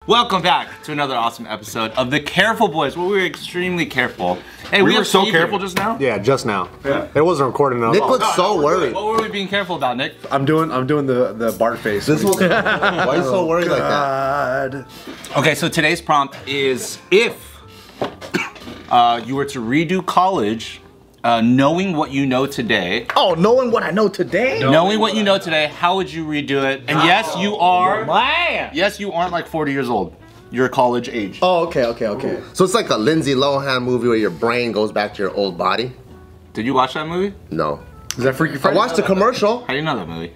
Welcome back to another awesome episode of The Careful Boys, where we were extremely careful. Hey, we were so careful just now? Yeah, just now. Yeah. It wasn't recording at all. Nick looks so worried. What were we being careful about, Nick? I'm doing the Bart face. This was, why are you so worried like that? Okay, so today's prompt is if you were to redo college, knowing what you know today. Oh, knowing what I know today? Knowing what you know today, how would you redo it? And yes, you are. Man. Yes, you aren't like 40 years old. You're college age. Oh, okay. So it's like a Lindsay Lohan movie where your brain goes back to your old body? Did you watch that movie? No. Is that Freaky I Friday? watched the commercial. How do you know that movie?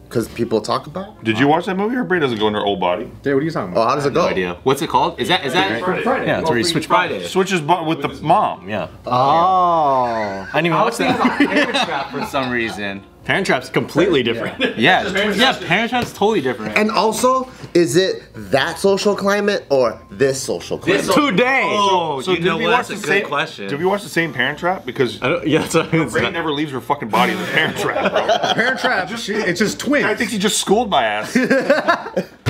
Because people talk about it. Did you watch that movie? Her brain doesn't go in her old body. Dude, what are you talking Oh, about? how does it go? No idea. What's it called? Is that Friday. Yeah, it's where you switch Friday. Switches with the mom. Yeah. Oh. I didn't even watch that. Parent Trap for some reason. Parent Trap's completely different. Yeah, Parent Trap's totally different. And also, is it that social climate or this social climate? Today. Oh, So you did know we what? watch That's a the good same question. Did we watch the same Parent Trap? Because Yeah, that's what her brain never leaves her fucking body in the Parent Trap, bro. Parent Trap. It's just twins. I think he just schooled my ass.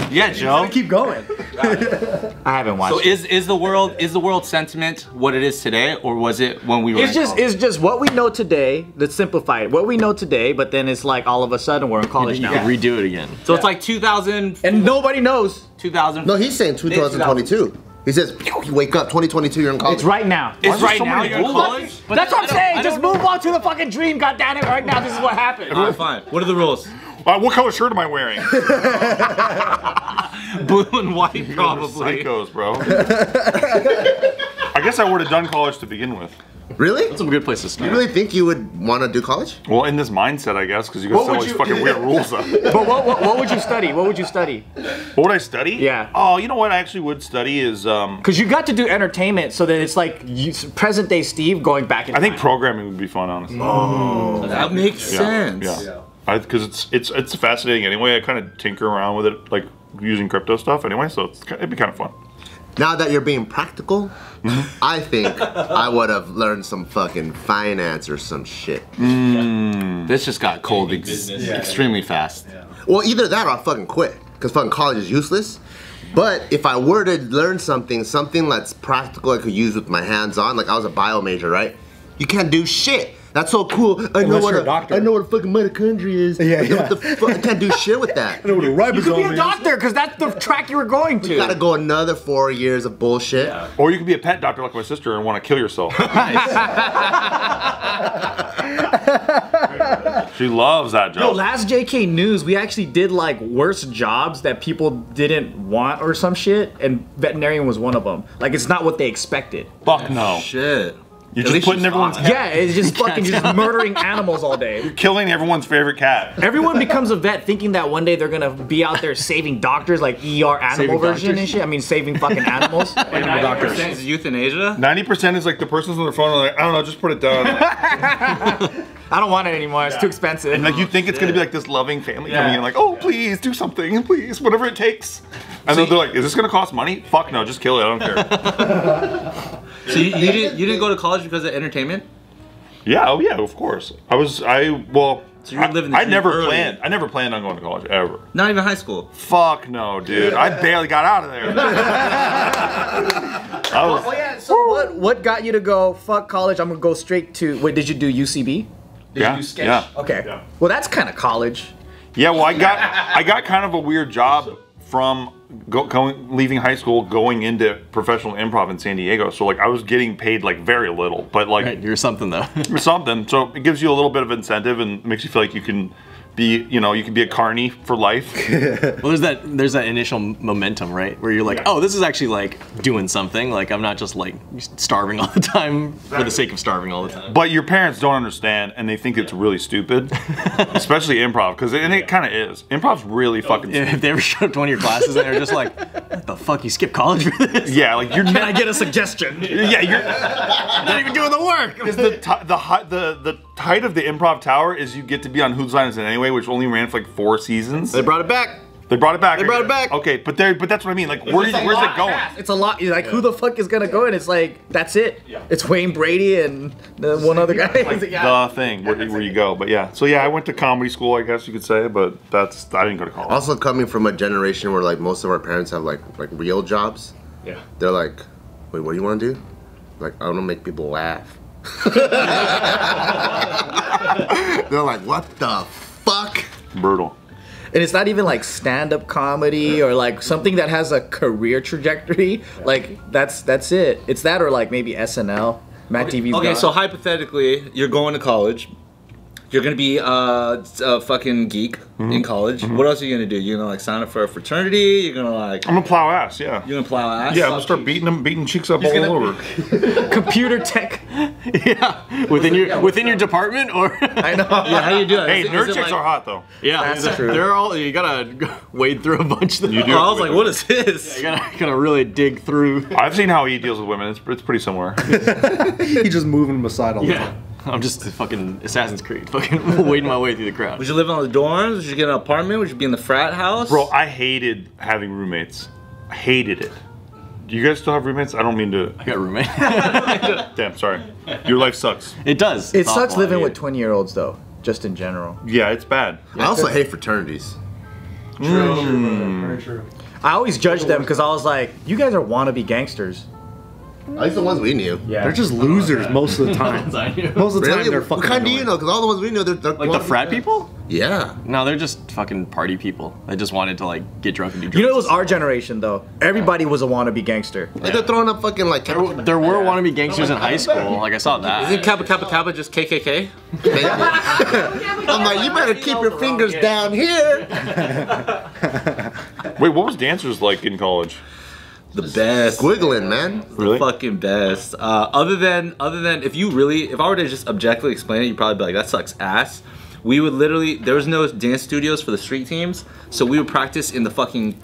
Yeah, Joe. Keep going. I haven't watched So is the world sentiment what it is today, or was it when we were? It's just what we know today. That's simplified. What we know today, but then it's like all of a sudden we're in college now. Redo it again. So it's like 2000 And nobody knows. 2000. No, he's saying 2022. He says, you wake up 2022, you're in college. It's right now. It's right so now. many You're in rules? college. But That's what I'm saying. I Just don't move on to the fucking dream. God damn it! Right now, this is what happened. Alright, fine. What are the rules? What color shirt am I wearing? Blue and white, probably. Psychos, bro. I guess I would have done college to begin with. Really? That's a good place to You start. really think you would want to do college? Well, in this mindset, I guess, because you got all these fucking weird rules up. But what would you study? What would you study? What would I study? Yeah. Oh, you know what I actually would study is, Because you got to do entertainment, so then it's like present day Steve going back in I think time. programming would be fun, honestly. That makes sense. Yeah. Because it's fascinating anyway. I kind of tinker around with it, like using crypto stuff anyway, so it'd be kind of fun. Now that you're being practical, I think I would have learned some fucking finance or some shit. This just got cold extremely fast. Well, either that or I'll fucking quit, because fucking college is useless. But if I were to learn something that's practical I could use with my hands on, like I was a bio major, right? You can't do shit. That's so cool. I know what a fucking mitochondria is. Yeah. What the fuck? I can't do shit with that. I know what a ribosome You could be a doctor, because that's the track you were going to. You gotta go another 4 years of bullshit. Or you could be a pet doctor like my sister and want to kill yourself. She loves that job. No, last JK News, we actually did like worst jobs that people didn't want or some shit, and veterinarian was one of them. Like it's not what they expected. Fuck no. Shit. You're just putting everyone's Yeah, it's just fucking just murdering animals all day. killing everyone's favorite cat. Everyone becomes a vet thinking that one day they're gonna be out there saving doctors, like ER animal Saving version doctors? and shit. I mean, saving fucking animals. Animal doctors. Is euthanasia? 90% is like the person's on their phone and like, I don't know, just put it down. I don't want it anymore. It's too expensive. And like you think it's gonna be like this loving family coming in like, oh please do something, please, whatever it takes. And then they're like, is this gonna cost money? Fuck no, just kill it, I don't care. So you didn't go to college because of entertainment? Yeah, oh yeah, of course. So you were living the I dream never early. planned on going to college, ever. Not even high school. Fuck no, dude. I barely got out of there. Oh yeah. So what got you to go? Fuck college. I'm gonna go straight to. Wait, did you do UCB? Yeah. Okay. Yeah. Well, that's kind of college. Yeah, well, I got kind of a weird job from leaving high school, going into professional improv in San Diego. So like I was getting paid like very little, but like Right, you're something though. something. So it gives you a little bit of incentive and makes you feel like you can be, you know, you can be a carny for life. Well, there's that initial momentum, right? Where you're like, oh, this is actually like doing something. Like I'm not just like starving all the time for the sake of starving all the time. But your parents don't understand, and they think it's really stupid, especially improv, because it kind of is. Improv's really fucking stupid. If they ever showed up to one of your classes and they're just like, what the fuck, you skip college for this? Yeah, like you're Can I get a suggestion? yeah, you're Not even doing the work. because the height of the improv tower is you get to be on Whose Line Is It Anyway, which only ran for like 4 seasons. They brought it back. They brought it back. They brought it back. Okay, but that's what I mean. Like, where's it going? It's a lot. Like, who the fuck is gonna go? And it's like, that's it. Yeah. It's Wayne Brady and the one other guy. Like the thing where you go. But yeah, so yeah, I went to comedy school, I guess you could say, but I didn't go to college. Also coming from a generation where like most of our parents have like real jobs. Yeah. They're like, wait, what do you want to do? Like, I want to make people laugh. They're like, what the fuck? Brutal. And it's not even like stand-up comedy or like something that has a career trajectory. Like that's it. It's that or like maybe SNL. Matt TV's Okay, gone. so hypothetically, you're going to college. You're gonna be a fucking geek in college. What else are you gonna do? You're gonna like sign up for a fraternity? You're gonna like... I'm gonna plow ass, yeah. You're gonna plow ass? Yeah, I'm gonna start beating chicks up all over. Computer tech. Yeah, within your department, or I know. Yeah, how you do it? Hey, Is nerd it chicks like- are hot though. yeah, That's true. they're all. You gotta wade through a bunch of them. You do. I was like, what is this? You gotta really dig through. I've seen how he deals with women. It's pretty similar. He just moving them aside all the Yeah, time. I'm just fucking Assassin's Creed, fucking wading my way through the crowd. Would you live on the dorms? Would you get an apartment? Would you be in the frat house? Bro, I hated having roommates. I hated it. Do you guys still have roommates? I don't mean to. I got a roommate. Damn, sorry. Your life sucks. It does. It It's sucks awful, living I with hate 20-year-olds though, just in general. Yeah, it's bad. I also hate fraternities. Very true. I always judged them because I was like, you guys are wannabe gangsters. At least the ones we knew. Yeah. They're just losers most of the time. it. I knew. Most of the time Really? they're What fucking kind do you annoying. know? Because all the ones we know, they're Like the frat people? Yeah. No, they're just fucking party people. They just wanted to like get drunk and do drugs. You know, it was our generation though. Everybody was a wannabe gangster. Like they're throwing up fucking like. There were wannabe gangsters in high school. Like I saw that. Isn't Kappa Kappa Kappa just KKK? I'm like, you better keep your fingers down here. Wait, what was dancers like in college? The best. Squiggling, man. Really? Fucking best. Other than if I were to just objectively explain it, you'd probably be like, that sucks ass. We would literally, there was no dance studios for the street teams, so we would practice in the fucking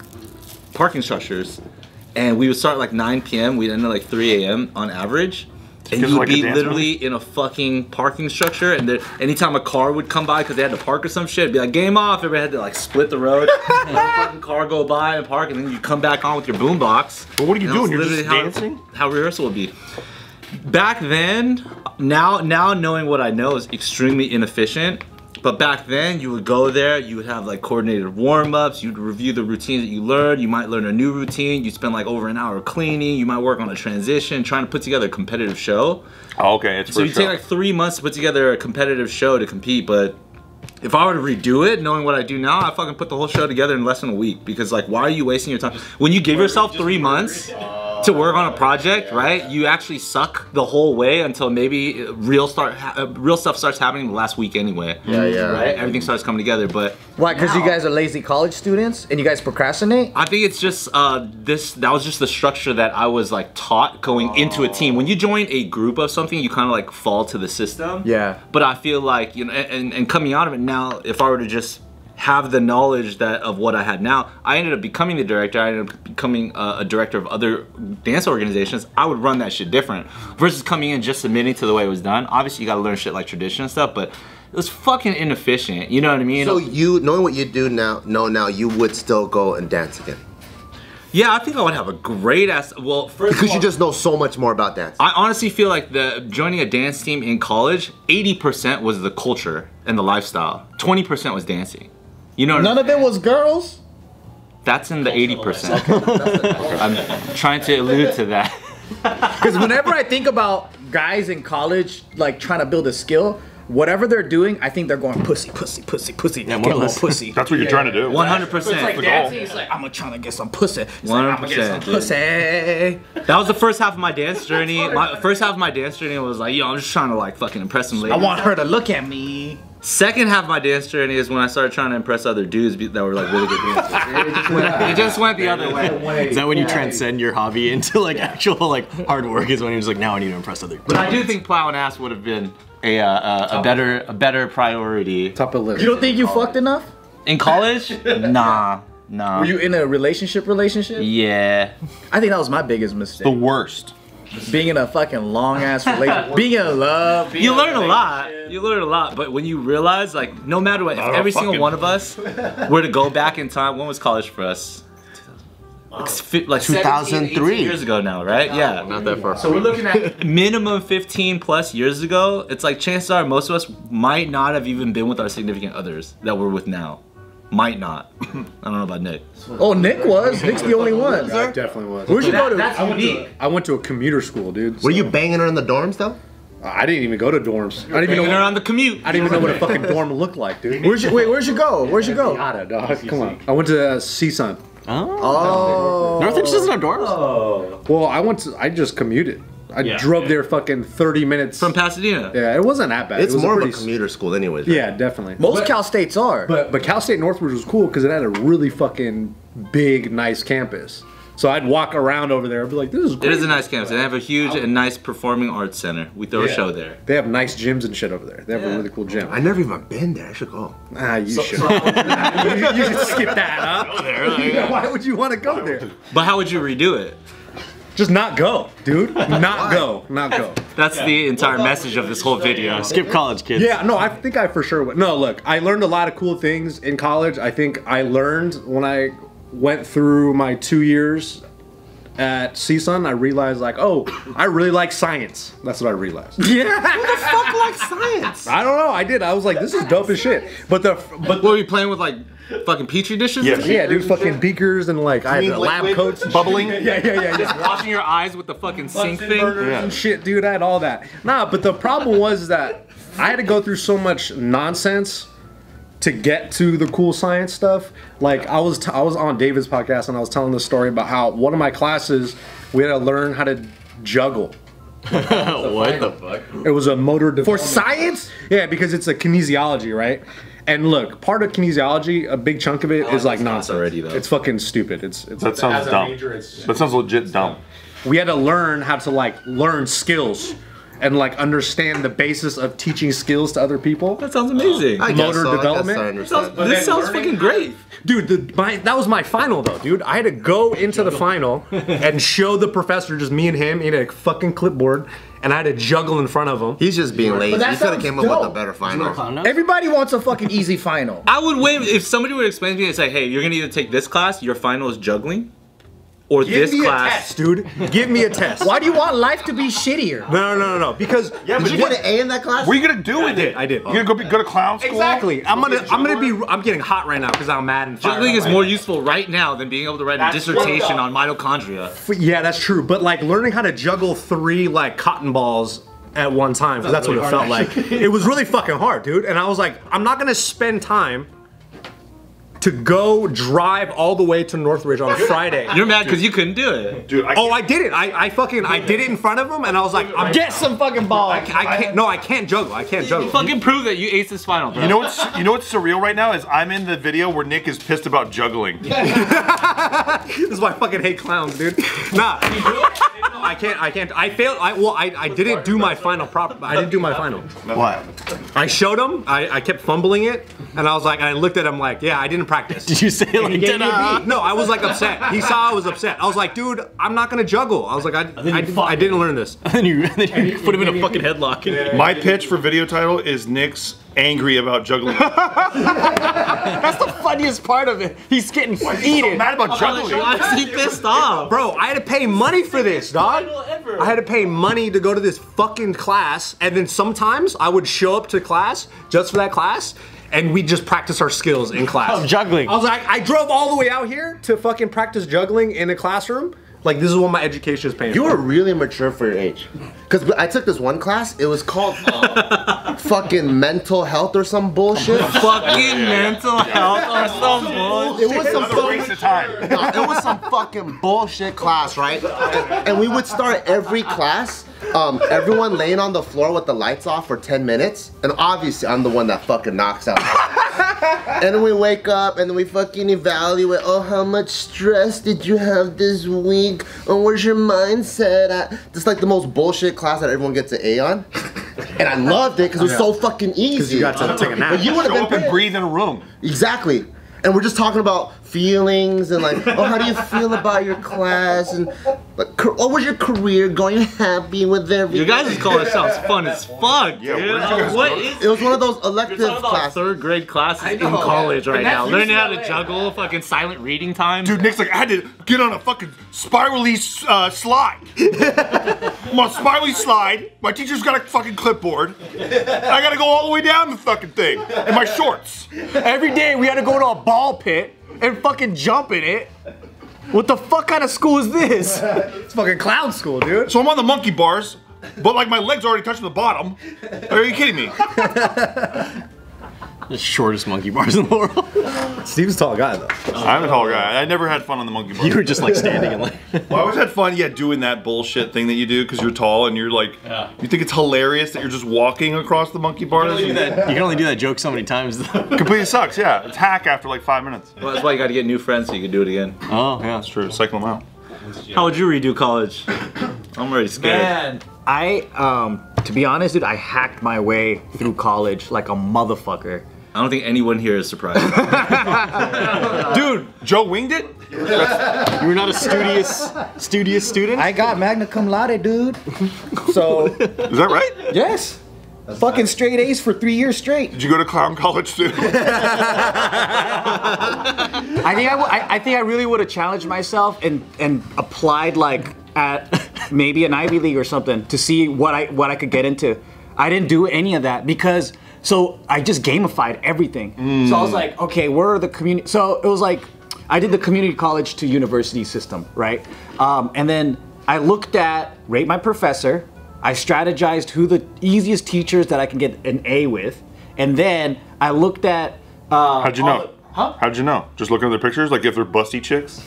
parking structures, and we would start at like 9 p.m. We'd end at like 3 a.m. on average. And Because you would like a be dance literally in a fucking parking structure, and there, anytime a car would come by because they had to park or some shit, it'd be like game off. Everybody had to like split the road, and a fucking car go by and park, and then you come back on with your boombox. But what are you And that was doing? You're just literally dancing? How rehearsal would be. Back then, now knowing what I know is extremely inefficient. But back then, you would go there, you would have like coordinated warm-ups, you'd review the routines that you learned, you might learn a new routine, you'd spend like over an hour cleaning, you might work on a transition, trying to put together a competitive show. Oh, okay, it's So for you take like 3 months to put together a competitive show to compete, but if I were to redo it, knowing what I do now, I fucking put the whole show together in less than a week. Because like, why are you wasting your time? When you give yourself 3 months to work on a project, right? You actually suck the whole way until maybe real stuff starts happening the last week anyway. Yeah. Right? Everything starts coming together, but Why? Because you guys are lazy college students and you guys procrastinate? I think it's just that was just the structure that I was like taught going into a team. When you join a group of something, you kind of like fall to the system. Yeah. But I feel like, you know, and coming out of it now, if I were to just have the knowledge of what I had now, I ended up becoming the director. I ended up becoming a director of other dance organizations. I would run that shit different versus coming in just submitting to the way it was done. Obviously, you got to learn shit like tradition and stuff, but it was fucking inefficient. You know what I mean? So you, knowing what you do now, you would still go and dance again. Yeah, I think I would have a great ass. Well, first Because of all, you just know so much more about dance. I honestly feel like joining a dance team in college, 80% was the culture and the lifestyle. 20% was dancing. You know, None of it was girls? that's in the 80%. I'm trying to allude to that. Because whenever I think about guys in college, like trying to build a skill, whatever they're doing, I think they're going pussy. Yeah, more Get or less. pussy. That's what you're trying to do. 100%. Like the dancing, goal. it's like, I'm trying to get some pussy. It's like, I'm gonna get some 100%, dude. pussy. That was the first half of my dance journey. My first half of my dance journey was like, yo, I'm just trying to like fucking impress some I ladies. want her to look at me. Second half of my dance journey is when I started trying to impress other dudes that were like really good dancers. It just went the other way. Is that when you transcend your hobby into like actual like hard work? Is when you're just like, now I need to impress other. But I do think plowing ass would have been a better priority. Top of the list. You don't think you fucked enough? In college? Nah. Were you in a relationship? Yeah. I think that was my biggest mistake. The worst. being in a fucking long ass relationship, being in love. Being You learn a lot. You learn a lot, but when you realize, like, no matter what, if every single one of us were to go back in time, when was college for us? Like 2003 years ago now, right? Yeah, Not that far. so we're looking at minimum 15 plus years ago. It's like chances are most of us might not have even been with our significant others that we're with now. Might not. I don't know about Nick. Oh, Nick was. Nick's the only one. I definitely was. Where'd you go to? That's unique. I went to a commuter school, dude. Were you banging her in the dorms though? I didn't even go to dorms. I didn't even Banging know. her on the commute. I didn't even know what a fucking dorm looked like, dude. Where'd you go? Where'd you go? Yada, dog. Come on. I went to CSUN. Oh. Northridge doesn't have dorms? Well, I just commuted. I drove there fucking 30 minutes. From Pasadena. Yeah, it wasn't that bad. It's it was more of a pretty commuter school anyways. Right? Yeah, definitely. Most Cal States are. But Cal State Northridge was cool because it had a really fucking big, nice campus. So I'd walk around over there and be like, this is great. It is a nice campus. They have a huge and nice performing arts center. We throw a show there. They have nice gyms and shit over there. They have a really cool gym. I never even been there. I should go. Ah, you should. You should skip that, huh? Why would you want to go there? But how would you redo it? Just not go, dude. Not go. Not go. That's the entire message of this whole video. Skip college, kids. Yeah, no, I think I for sure would. No, look, I learned a lot of cool things in college. I think I learned when I went through my 2 years at CSUN, I realized like, oh, I really like science. That's what I realized. Yeah. Who the fuck likes science? I don't know. I did. I was like, this is dope as shit. But What were you playing with, like fucking petri dishes? Yeah. yeah, dude, fucking beakers and like I had mean lab liquid? coats, and Bubbling? shit. Yeah. Washing your eyes with the fucking sink thing. And shit, dude, I had all that. Nah, but the problem was that I had to go through so much nonsense to get to the cool science stuff. Like I was on David's podcast and I was telling the story about how one of my classes we had to learn how to juggle. What the fuck? It was a motor For development. science? Yeah, because it's a kinesiology, right? And look, part of kinesiology, a big chunk of it is like nonsense. already, though. It's fucking stupid. It's That sounds dumb. That sounds legit dumb. we had to learn how to like learn skills and like understand the basis of teaching skills to other people. That sounds amazing. I guess Motor so. development? I guess I understand. This sounds fucking great. Dude, that was my final though, dude. I had to go into the final and show the professor, just me and him, in a fucking clipboard, and I had to juggle in front of him. He's just being lazy. that He could have sounds came up with a dope. better final. Everybody wants a fucking easy final. I would win if somebody would explain to me and say, hey, you're gonna either take this class, your final is juggling, or Give this me class. a test, dude. Give me a test. Why do you want life to be shittier? No. Because Did you get an A in that class? What are you gonna do with it? I did. You gonna go to clown school? exactly. I'm getting hot right now because I'm mad and fired Juggling up is right more useful right now than being able to write a dissertation on mitochondria. Yeah, that's true. But like learning how to juggle 3 like cotton balls at one time, because that's what it felt like. It was really fucking hard, dude. And I was like, I'm not gonna spend time to go drive all the way to Northridge on a Friday. You're mad because you couldn't do it. Dude, Oh, I did it. I did it in front of him, and I was like, Get some fucking balls. I can't. No, I can't juggle. I can't juggle. Fucking prove that you aced this final, bro. You know what's surreal right now is I'm in the video where Nick is pissed about juggling. This is why I fucking hate clowns, dude. Nah. I can't. I failed. I didn't do my final proper. I didn't do my final. What? I showed him. I kept fumbling it, and I was like, and I looked at him like, yeah, I didn't practice. Did you say like ta-da? No, I was like upset. He saw I was upset. I was like, dude, I'm not gonna juggle. I was like, I didn't learn this. And then you put him in a fucking headlock. My pitch for video title is Nick's angry about juggling. That's the funniest part of it. He's getting So heated. mad about juggling. Why is he pissed off? Bro, I had to pay money for this, dog. I had to pay money to go to this fucking class, and then sometimes I would show up to class just for that class, and we just practice our skills in class. Oh, juggling. I was like, I drove all the way out here to fucking practice juggling in a classroom. Like, this is what my education is paying You for. were really mature for your age. Because I took this one class, it was called fucking mental health or some bullshit. Fucking mental health or some bullshit. It was some It's a waste of time. No, it was some fucking bullshit class, right? And we would start every class, everyone laying on the floor with the lights off for 10 minutes. And obviously, I'm the one that fucking knocks out. And then we wake up and then we fucking evaluate, oh, how much stress did you have this week? Oh, where's your mindset at? Just like the most bullshit class that everyone gets an A on. And I loved it because it was so fucking easy. Because you got to take a nap. But you would Show have up been and pissed. breathe in a room. Exactly. And we're just talking about feelings and like, oh, how do you feel about your class and like, what was your career going? You happy with everything? You guys' college sounds fun as fuck, Yeah, dude. where'd you guys What go? is It was one of those elective You're talking about classes. third grade classes in know, college right and now. that's Learning how to UCLA. juggle fucking silent reading time. Dude, Nick's like, I had to get on a fucking spirally slide. I'm on a spirally slide. My teacher's got a fucking clipboard. I gotta go all the way down the fucking thing in my shorts. Every day we had to go to a ball pit and fucking jump in it. What the fuck kind of school is this? It's fucking clown school, dude. So I'm on the monkey bars, but like my legs already touching the bottom. Are you kidding me? The shortest monkey bars in the world. Steve's a tall guy though. I'm a tall guy. I never had fun on the monkey bars. You were just like standing and like. Well, I always had fun, doing that bullshit thing that you do because you're tall and you're like, you think it's hilarious that you're just walking across the monkey bars. You can only do that joke so many times though. Completely sucks, yeah. It's hack after like 5 minutes. Well, that's why you got to get new friends so you can do it again. Oh yeah. That's true. Cycle them out. How would you redo college? I'm already scared. Man, I to be honest, dude, I hacked my way through college like a motherfucker. I don't think anyone here is surprised. Dude, Joe winged it? You were not a studious student? I got magna cum laude, dude. So, Is that right? yes. Fucking straight A's for 3 years straight. Did you go to clown college too? I think I really would have challenged myself and applied like at maybe an Ivy League or something to see what I could get into. I didn't do any of that because so I just gamified everything. So I was like, okay, where are the community? So it was like I did the community college to university system, right? And then I looked at rate my professor. I strategized who the easiest teachers that I can get an A with, and then I looked at. How'd you know? Huh? How'd you know? Just looking at their pictures, like if they're busty chicks?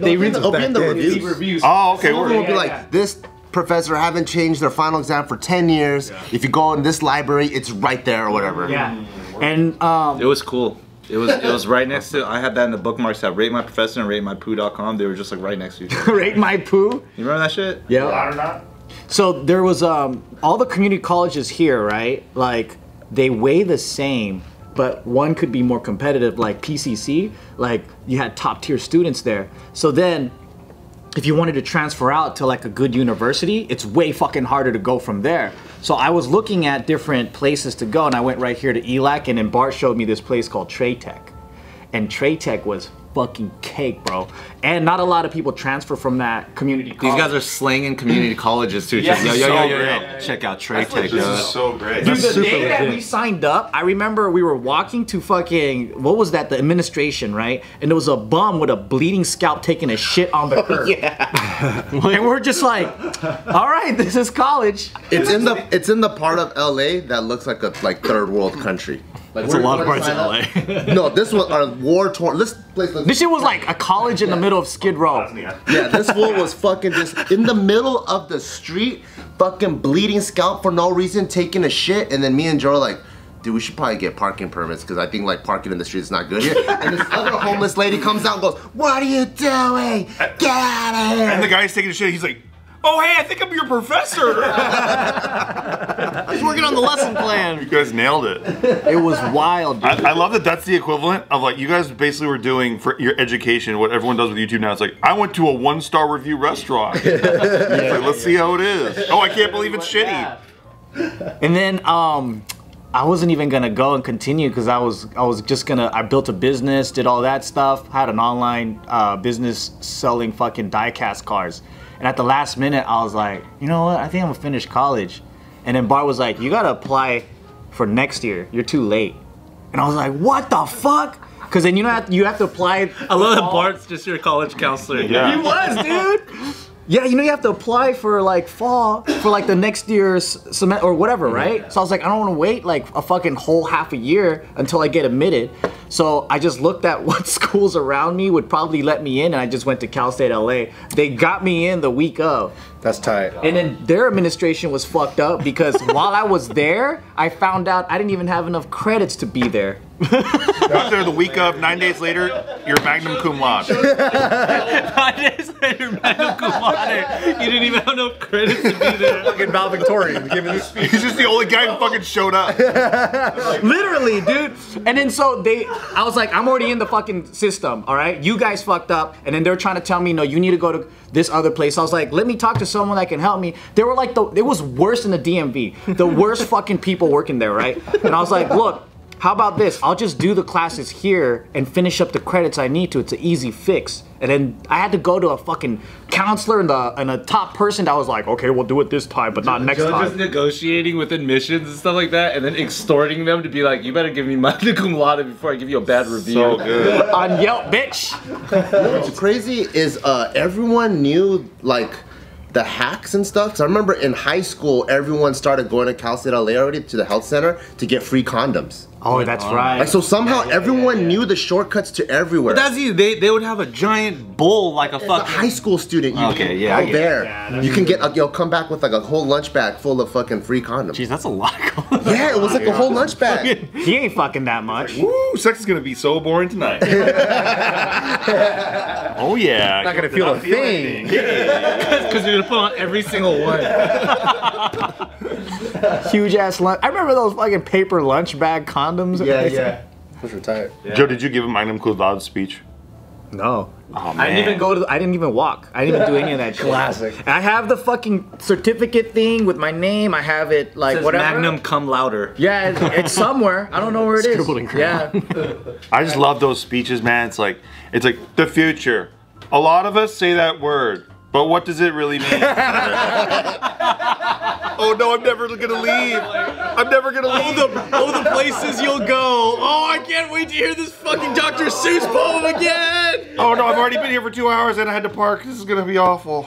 They read It'll be in the reviews. Oh, okay. Some of them will be Yeah, like, yeah. this professor haven't changed their final exam for 10 years. If you go in this library, it's right there or whatever. Yeah, and It was cool. It was right next to. I had that in the bookmarks at Rate My Professor and RateMyPoo.com. They were just like right next to each other. rate my poo. You remember that shit? Yeah. So there was all the community colleges here, right? Like they weigh the same, but one could be more competitive. Like PCC, like you had top tier students there. So then, if you wanted to transfer out to like a good university, it's way fucking harder to go from there. So I was looking at different places to go, and I went right here to ELAC, and then Bart showed me this place called Trade Tech, and Trade Tech was fucking cake, bro. And not a lot of people transfer from that community college. These guys are slanging community colleges too. Just, Yeah, yo. Check out Trade Tech, This yo. is so great. Dude, the day that we signed up, I remember we were walking to fucking, what was that, the administration, right? And there was a bum with a bleeding scalp taking a shit on the curb. And we're just like, all right, this is college. It's in the part of LA that looks like a third world country. Like, That's a lot of parts of LA. No, this was our war torn. This place looks. This shit was like a college in the middle of Skid Row. Yeah, this fool was fucking just in the middle of the street, fucking bleeding scalp for no reason, taking a shit, and then me and Joe are like, dude, we should probably get parking permits because I think like parking in the street is not good here. And this other homeless lady comes out and goes, "What are you doing? Get out of here!" And the guy's taking a shit. He's like, "Oh, hey, I think I'm your professor." He's working on the lesson plan. You guys nailed it. It was wild, dude. I love that that's the equivalent of like you guys basically were doing for your education what everyone does with YouTube now. It's like, I went to a 1-star review restaurant. It's like, let's see how it is. Oh, I can't believe it's shitty. And then I wasn't even gonna go and continue because I was just gonna. I built a business, did all that stuff, had an online business selling fucking die-cast cars. And at the last minute, I was like, you know what? I think I'm gonna finish college. And then Bart was like, you gotta apply for next year. You're too late. And I was like, what the fuck? Because then you have to apply. I love that Bart's just your college counselor. Yeah. He was, dude. Yeah, you have to apply for like fall for like the next year's semester or whatever, right? So I was like, I don't want to wait like a fucking whole half a year until I get admitted. So I just looked at what schools around me would probably let me in, and I just went to Cal State LA. They got me in the week of. That's tight. And then their administration was fucked up because while I was there, I found out I didn't even have enough credits to be there. After the week of, 9 days later, you're Magnum cum laude. 9 days later, Magnum cum laude. You didn't even have no credits to be there. Fucking valedictorian giving this speech. He's just the only guy who fucking showed up. Literally, dude. And then so I was like, I'm already in the fucking system, all right? You guys fucked up. And then they're trying to tell me, no, you need to go to this other place. I was like, let me talk to someone that can help me. They were like, it was worse than the DMV. The worst fucking people working there, right? And I was like, look, how about this? I'll just do the classes here and finish up the credits I need to. It's an easy fix. And then I had to go to a fucking counselor and a top person that was like, okay, we'll do it this time, but not next time. Just negotiating with admissions and stuff like that, and then extorting them to be like, you better give me Magna Cum Laude before I give you a bad review. So good. On Yelp, bitch. What's crazy is everyone knew like the hacks and stuff. Cause I remember in high school, everyone started going to Cal State LA already to the health center to get free condoms. Oh, that's right. Like so somehow everyone knew the shortcuts to everywhere. But that's easy. They would have a giant bowl like a As a fucking high school student, you Okay, yeah, I go get it. there. Yeah, You can get you'll come back with like a whole lunch bag full of fucking free condoms. Jeez, that's a lot. Yeah, it was like a whole lunch bag. He ain't fucking that much. Woo, sex is gonna be so boring tonight. Oh yeah. Not gonna feel a thing. because you're gonna put on every single one. Huge ass lunch. I remember those fucking paper lunch bag condoms. Yeah. Push retired. Joe, did you give a Magnum cum laude speech? No. Oh man. I didn't even go to. I didn't even walk. I didn't even do any of that shit. Classic. I have the fucking certificate thing with my name. I have it like whatever. Magnum Cum Louder. Yeah, it's somewhere. I don't know where it is. Scribbled in crayon. Yeah. I just love those speeches, man. It's like the future. A lot of us say that word, but what does it really mean? Oh no, I'm never gonna leave. I'm never gonna leave. The places you'll go. Oh, I can't wait to hear this fucking Dr. Seuss poem again. Oh no, I've already been here for 2 hours and I had to park. This is gonna be awful.